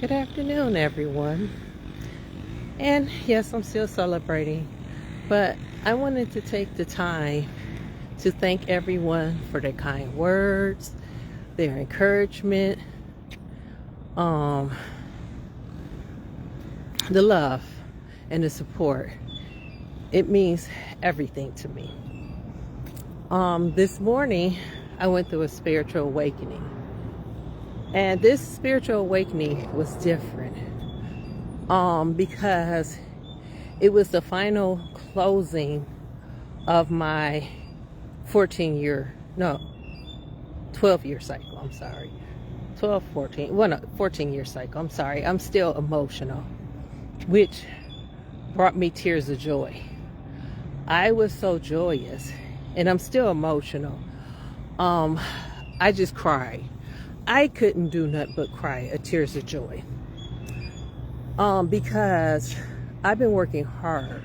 Good afternoon, everyone. And yes, I'm still celebrating, but I wanted to take the time to thank everyone for their kind words, their encouragement, um, the love, and the support. It means everything to me. This morning, I went through a spiritual awakening. And this spiritual awakening was different because it was the final closing of my 12-year cycle. I'm sorry. 14-year cycle. I'm sorry. I'm still emotional, which brought me tears of joy. I was so joyous, and I'm still emotional. I just cried. I couldn't do nothing but cry tears of joy. Because I've been working hard,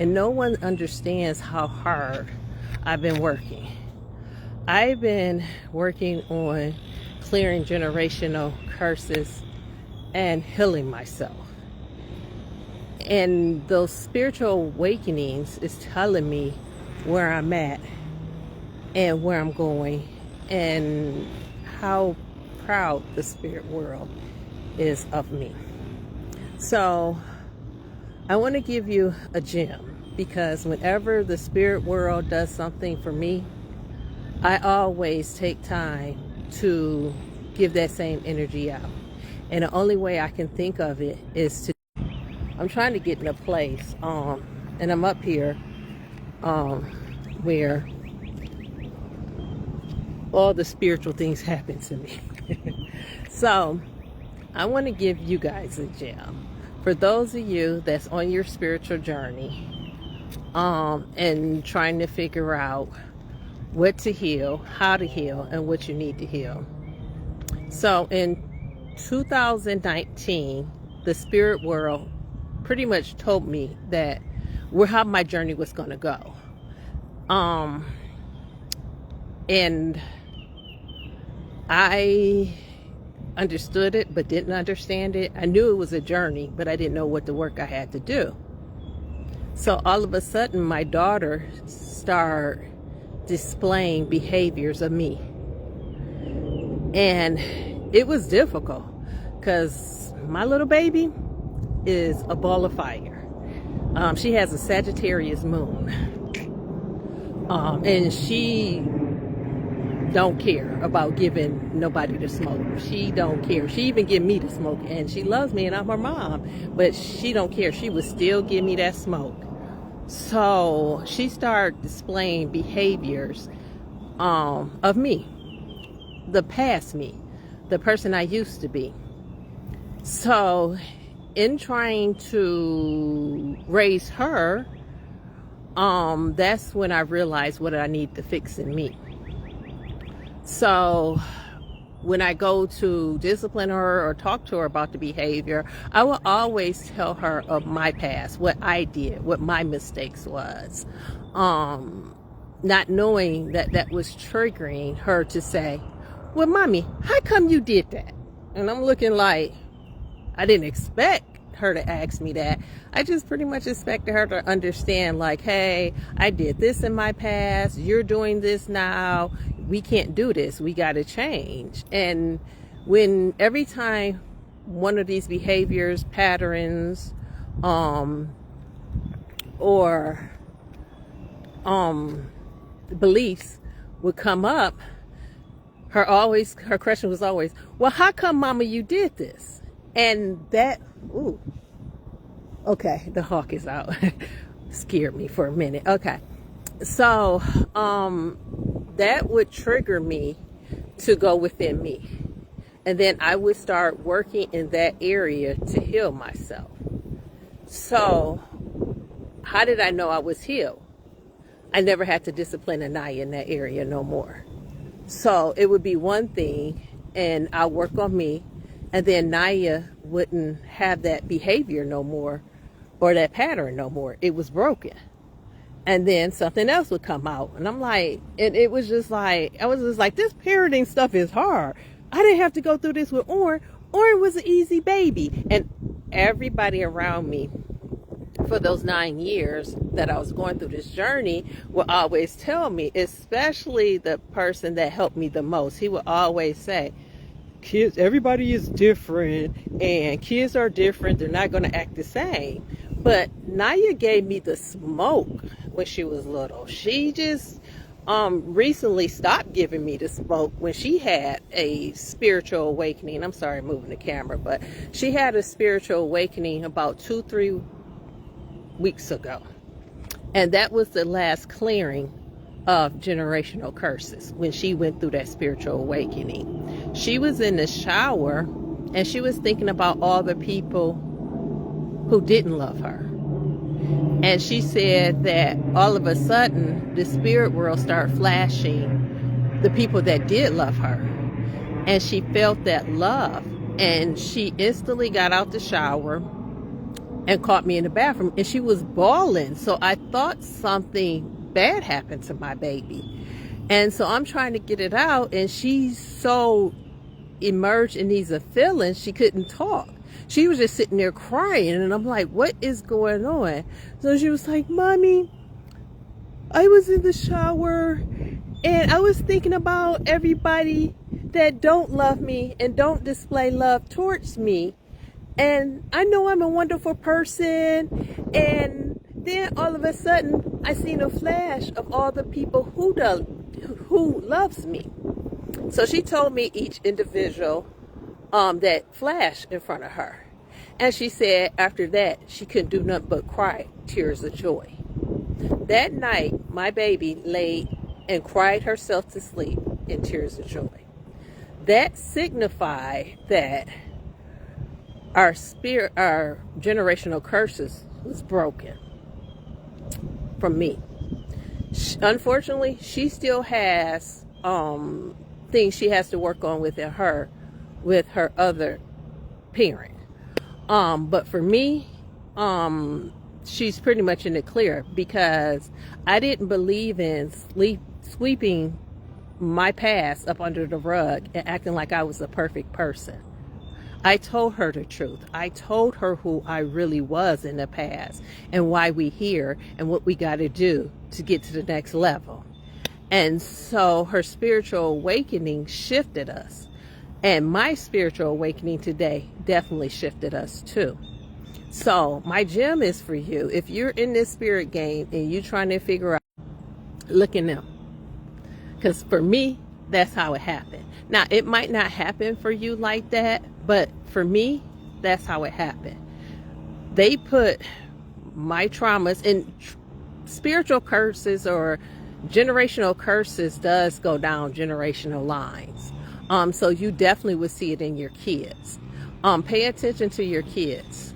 and no one understands how hard I've been working. I've been working on clearing generational curses and healing myself. And those spiritual awakenings is telling me where I'm at and where I'm going and how proud the spirit world is of me. So I want to give you a gem, because whenever the spirit world does something for me, I always take time to give that same energy out. And the only way I can think of it is I'm trying to get in a place, and I'm up here where all the spiritual things happen to me. So I want to give you guys a gem. For those of you that's on your spiritual journey and trying to figure out what to heal, how to heal, and what you need to heal. So in 2019, the spirit world pretty much told me that how my journey was going to go. And I understood it, but didn't understand it. I knew it was a journey, but I didn't know what the work I had to do. So all of a sudden, my daughter started displaying behaviors of me. And it was difficult because my little baby is a ball of fire. She has a Sagittarius moon. And she don't care about giving nobody to smoke. She don't care. She even give me to smoke, and she loves me, and I'm her mom, but she don't care. She would still give me that smoke. So she started displaying behaviors of me, the past me, the person I used to be. So in trying to raise her, that's when I realized what I need to fix in me. So when I go to discipline her or talk to her about the behavior, I will always tell her of my past, what I did, what my mistakes was. Not knowing that that was triggering her to say, well, mommy, how come you did that? And I'm looking like, I didn't expect her to ask me that. I just pretty much expected her to understand, like, hey, I did this in my past, you're doing this now, we can't do this, we got to change. And when every time one of these behaviors, patterns, or beliefs would come up, her question was always, well, how come, mama, you did this? And that, ooh, okay, the hawk is out. Scared me for a minute. Okay, so that would trigger me to go within me, and then I would start working in that area to heal myself. So how did I know I was healed? I never had to discipline Anaya in that area no more. So it would be one thing, and I'll work on me, and then Naya wouldn't have that behavior no more, or that pattern no more. It was broken. And then something else would come out. And I'm like, and it was just like, I was just like, this parenting stuff is hard. I didn't have to go through this with Oren. Oren was an easy baby. And everybody around me for those 9 years that I was going through this journey would always tell me, especially the person that helped me the most, he would always say, kids, everybody is different, and kids are different. They're not going to act the same. But Naya gave me the smoke when she was little. She just recently stopped giving me the smoke when she had a spiritual awakening. I'm sorry, moving the camera, but she had a spiritual awakening about 2-3 weeks ago. And that was the last clearing of generational curses when she went through that spiritual awakening. She was in the shower and she was thinking about all the people who didn't love her. And she said that all of a sudden the spirit world started flashing the people that did love her. And she felt that love. And she instantly got out the shower and caught me in the bathroom. And she was bawling. So I thought something bad happened to my baby. And so I'm trying to get it out. And she's so immersed in these feelings, she couldn't talk. She was just sitting there crying, and I'm like, what is going on? So she was like, Mommy, I was in the shower and I was thinking about everybody that don't love me and don't display love towards me. And I know I'm a wonderful person. And then all of a sudden I seen a flash of all the people who loves me. So she told me each individual that flashed in front of her. And she said after that, she couldn't do nothing but cry tears of joy. That night, my baby laid and cried herself to sleep in tears of joy. That signified that our generational curses was broken from me. Unfortunately, she still has things she has to work on with her other parent. But for me, she's pretty much in the clear, because I didn't believe in sweeping my past up under the rug and acting like I was a perfect person. I told her the truth. I told her who I really was in the past and why we here and what we got to do to get to the next level. And so her spiritual awakening shifted us. And my spiritual awakening today definitely shifted us too. So my gem is for you. If you're in this spirit game and you're trying to figure out, look in them. Because for me, that's how it happened. Now, it might not happen for you like that, but for me, that's how it happened. They put my traumas, and spiritual curses or generational curses does go down generational lines. So you definitely would see it in your kids. Pay attention to your kids.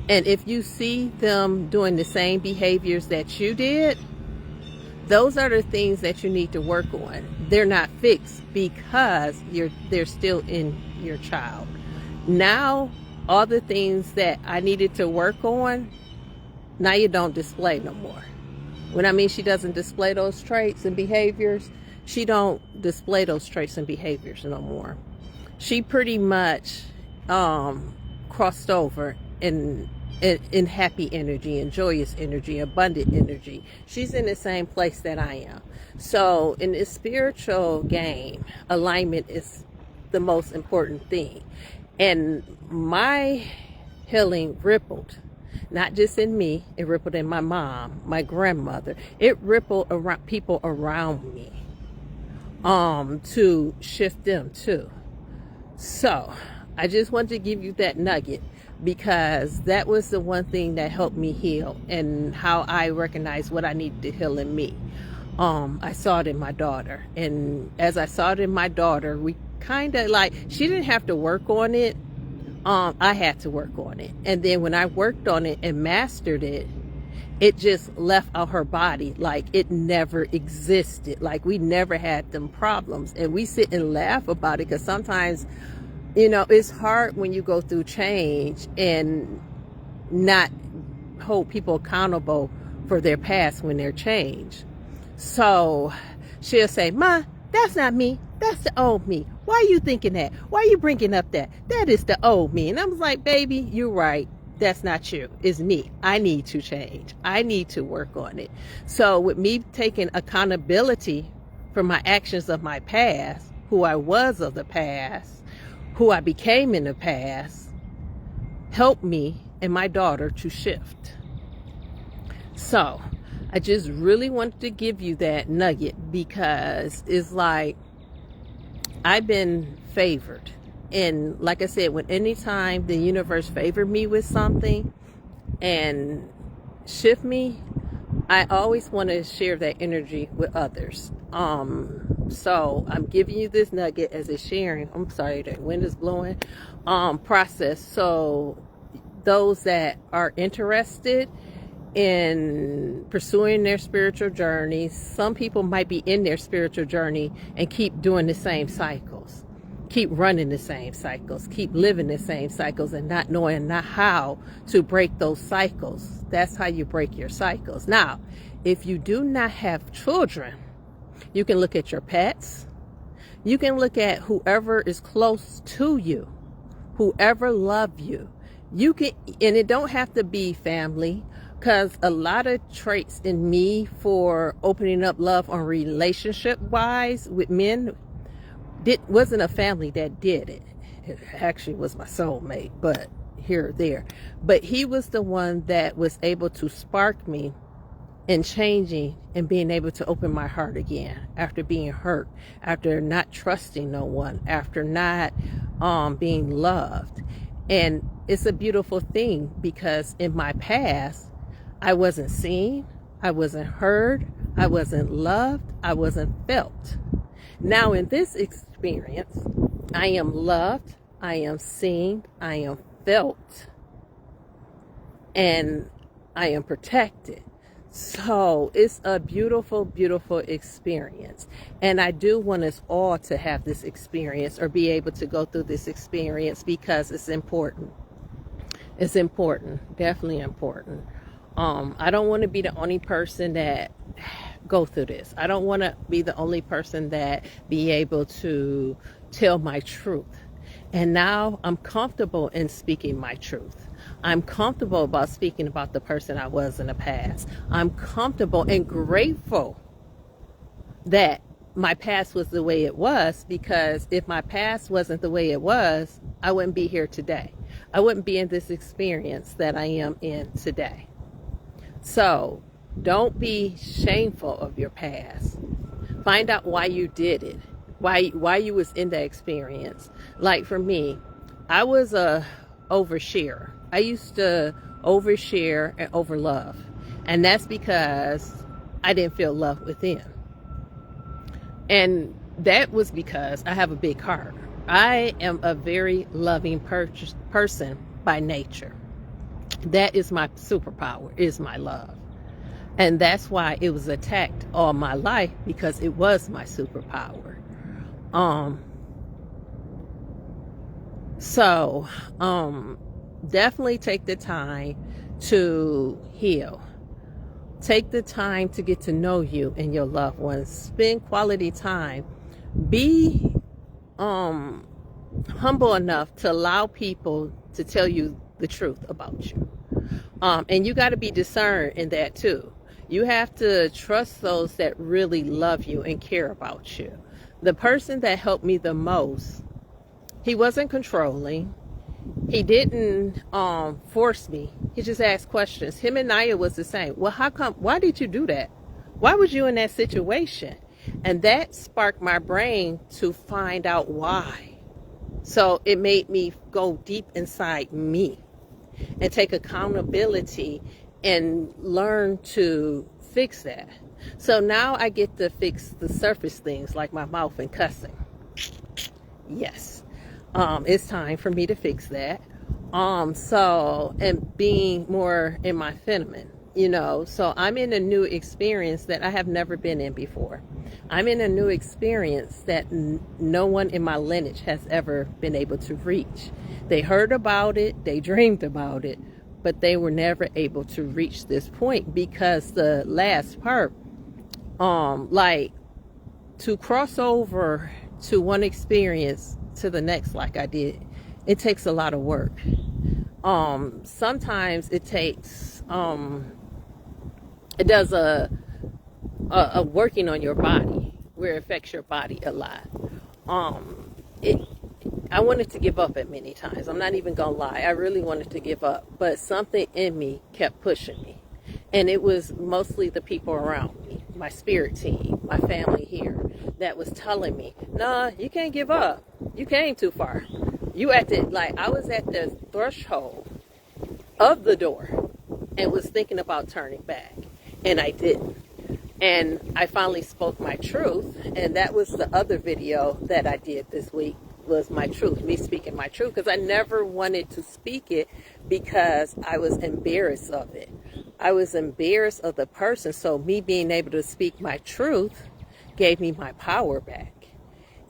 And if you see them doing the same behaviors that you did, those are the things that you need to work on. They're not fixed because they're still in your child. Now, all the things that I needed to work on, now you don't display no more. When I mean she doesn't display those traits and behaviors, she don't display those traits and behaviors no more. She pretty much crossed over in happy energy and joyous energy, abundant energy. She's in the same place that I am. So in this spiritual game, alignment is the most important thing. And my healing rippled, not just in me, it rippled in my mom, my grandmother. It rippled around people around me to shift them too. So I just wanted to give you that nugget, because that was the one thing that helped me heal, and how I recognized what I needed to heal in me. I saw it in my daughter, and as I saw it in my daughter, we kind of like, she didn't have to work on it. I had to work on it. And then when I worked on it and mastered it, it just left out her body like it never existed. Like we never had them problems. And we sit and laugh about it, because sometimes, you know, it's hard when you go through change and not hold people accountable for their past when they're changed. So she'll say, Ma, that's not me. That's the old me. Why are you thinking that? Why are you bringing up that? That is the old me. And I was like, baby, you're right. That's not you. It's me. I need to change. I need to work on it. So with me taking accountability for my actions of my past, who I was of the past, who I became in the past, helped me and my daughter to shift. So I just really wanted to give you that nugget, because it's like I've been favored. And like I said, when anytime the universe favored me with something and shift me, I always want to share that energy with others. So I'm giving you this nugget as a sharing. I'm sorry, the wind is blowing. Process. So those that are interested in pursuing their spiritual journey, some people might be in their spiritual journey and keep doing the same cycles, keep running the same cycles, keep living the same cycles, and not knowing how to break those cycles. That's how you break your cycles. Now, if you do not have children, you can look at your pets. You can look at whoever is close to you, whoever love you. You can, and it don't have to be family, because a lot of traits in me for opening up love on relationship wise with men wasn't a family that did it. It actually was my soulmate, but here or there. But he was the one that was able to spark me in changing and being able to open my heart again after being hurt, after not trusting no one, after not being loved. And it's a beautiful thing, because in my past, I wasn't seen, I wasn't heard, I wasn't loved, I wasn't felt. Now in this experience, I am loved, I am seen, I am felt, and I am protected. So it's a beautiful, beautiful experience. And I do want us all to have this experience, or be able to go through this experience, because it's important. It's important, definitely important. I don't want to be the only person that go through this. I don't want to be the only person that be able to tell my truth. And now I'm comfortable in speaking my truth. I'm comfortable about speaking about the person I was in the past. I'm comfortable and grateful that my past was the way it was, because if my past wasn't the way it was, I wouldn't be here today. I wouldn't be in this experience that I am in today. So don't be shameful of your past. Find out why you did it, why you was in that experience. Like for me, I was a oversharer. I used to overshare and overlove. And that's because I didn't feel love within. And that was because I have a big heart. I am a very loving person by nature. That is my superpower, is my love. And that's why it was attacked all my life, because it was my superpower. So definitely take the time to heal. Take the time to get to know you and your loved ones. Spend quality time. Be humble enough to allow people to tell you the truth about you. And you got to be discerned in that too. You have to trust those that really love you and care about you. The person that helped me the most, he wasn't controlling. He didn't force me. He just asked questions. Him and Naya was the same. Well, how come? Why did you do that? Why was you in that situation? And that sparked my brain to find out why. So it made me go deep inside me and take accountability and learn to fix that. So now I get to fix the surface things like my mouth and cussing. Yes. It's time for me to fix that. And being more in my feminine, so I'm in a new experience that I have never been in before. I'm in a new experience that no one in my lineage has ever been able to reach. They heard about it, they dreamed about it, but they were never able to reach this point, because the last part, like to cross over to one experience to the next like I did, it takes a lot of work. Sometimes it takes it does a working on your body where it affects your body a lot. It I wanted to give up at many times. I'm not even gonna lie. I really wanted to give up, but something in me kept pushing me. And it was mostly the people around me, my spirit team, my family here, that was telling me, nah, you can't give up. You came too far. I was at the threshold of the door and was thinking about turning back. And I didn't. And I finally spoke my truth. And that was the other video that I did this week, was my truth, me speaking my truth. Because I never wanted to speak it because I was embarrassed of it. I was embarrassed of the person. So me being able to speak my truth gave me my power back.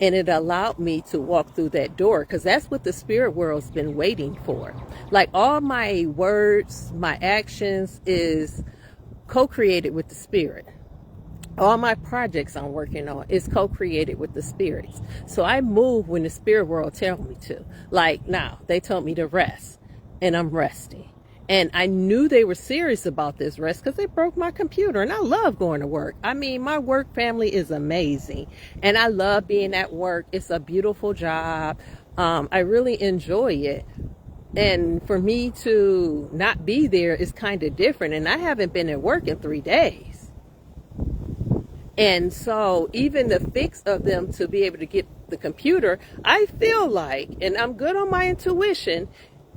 And it allowed me to walk through that door, because that's what the spirit world's been waiting for. Like, all my words, my actions is co-created with the spirit. All my projects I'm working on is co-created with the spirits. So I move when the spirit world tells me to. Like now, they told me to rest, and I'm resting. And I knew they were serious about this rest because they broke my computer. And I love going to work. I mean, my work family is amazing. And I love being at work. It's a beautiful job. I really enjoy it. And for me to not be there is kind of different. And I haven't been at work in 3 days. And so even the fix of them to be able to get the computer, I feel like, and I'm good on my intuition,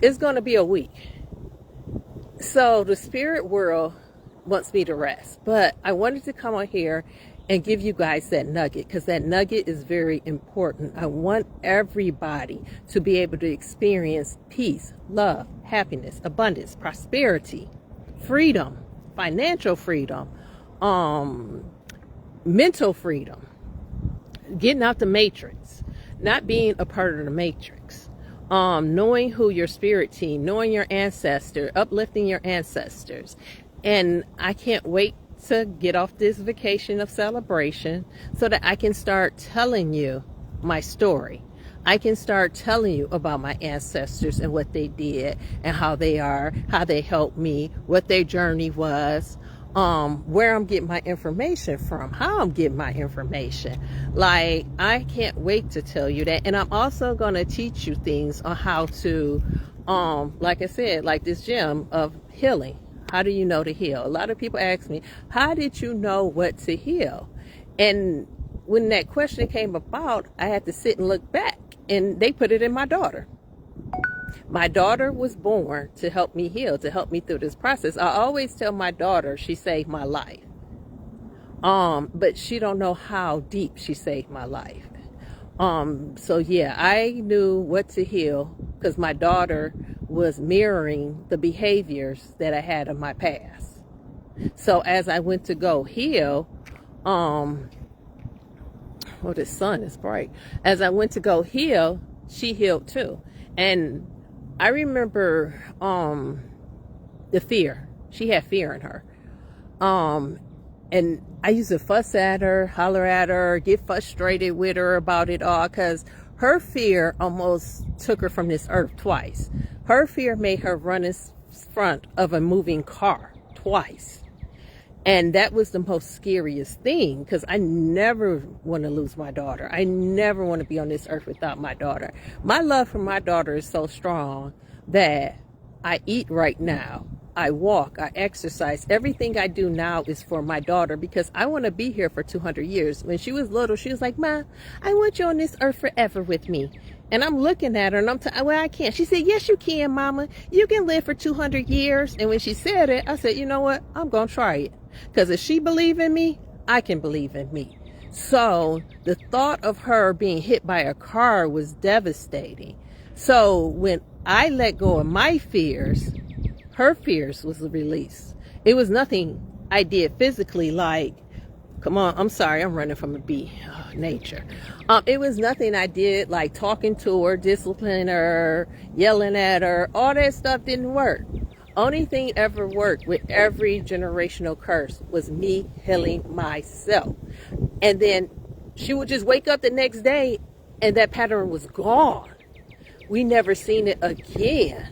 it's going to be a week. So the spirit world wants me to rest, but I wanted to come on here and give you guys that nugget, because that nugget is very important. I want everybody to be able to experience peace, love, happiness, abundance, prosperity, freedom, financial freedom, mental freedom, getting out the matrix, not being a part of the matrix. Knowing who your spirit team, knowing your ancestor, uplifting your ancestors. And I can't wait to get off this vacation of celebration so that I can start telling you my story. I can start telling you about my ancestors and what they did and how they are, how they helped me, what their journey was, where I'm getting my information from, how I'm getting my information. Like, I can't wait to tell you that. And I'm also going to teach you things on how to, like I said, like this gem of healing. How do you know to heal? A lot of people ask me, how did you know what to heal? And when that question came about, I had to sit and look back, and they put it in my daughter. My daughter was born to help me heal, to help me through this process. I always tell my daughter she saved my life. But she don't know how deep she saved my life. So yeah, I knew what to heal because my daughter was mirroring the behaviors that I had in my past. So as I went to go heal, oh, the sun is bright. As I went to go heal, she healed too. And I remember the fear. She had fear in her. And I used to fuss at her, holler at her, get frustrated with her about it all, because her fear almost took her from this earth twice. Her fear made her run in front of a moving car twice. And that was the most scariest thing, because I never want to lose my daughter. I never want to be on this earth without my daughter. My love for my daughter is so strong that I eat right now. I walk, I exercise. Everything I do now is for my daughter, because I want to be here for 200 years. When she was little, she was like, "Ma, I want you on this earth forever with me." And I'm looking at her and well, I can't. She said, "Yes, you can, Mama. You can live for 200 years. And when she said it, I said, you know what? I'm going to try it. Because if she believes in me, I can believe in me. So the thought of her being hit by a car was devastating. So when I let go of my fears, her fears was released. It was nothing I did physically, like, come on, I'm sorry, I'm running from a bee. Oh, nature. It was nothing I did like talking to her, disciplining her, yelling at her. All that stuff didn't work. Only thing ever worked with every generational curse was me healing myself. And then She would just wake up the next day and that pattern was gone. We never seen it again.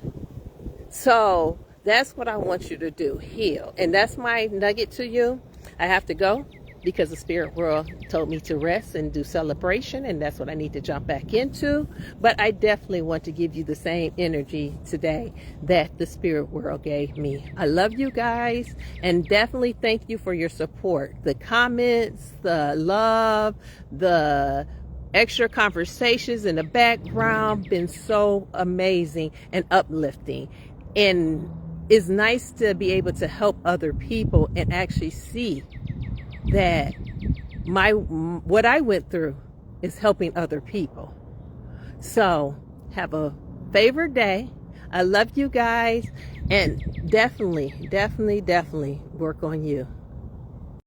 So that's what I want you to do, heal. And that's my nugget to you. I have to go because the spirit world told me to rest and do celebration, and that's what I need to jump back into. But I definitely want to give you the same energy today that the spirit world gave me. I love you guys, and definitely thank you for your support. The comments, the love, the extra conversations in the background been so amazing and uplifting. And it's nice to be able to help other people and actually see that what I went through is helping other people. So have a favorite day. I love you guys, and definitely work on you.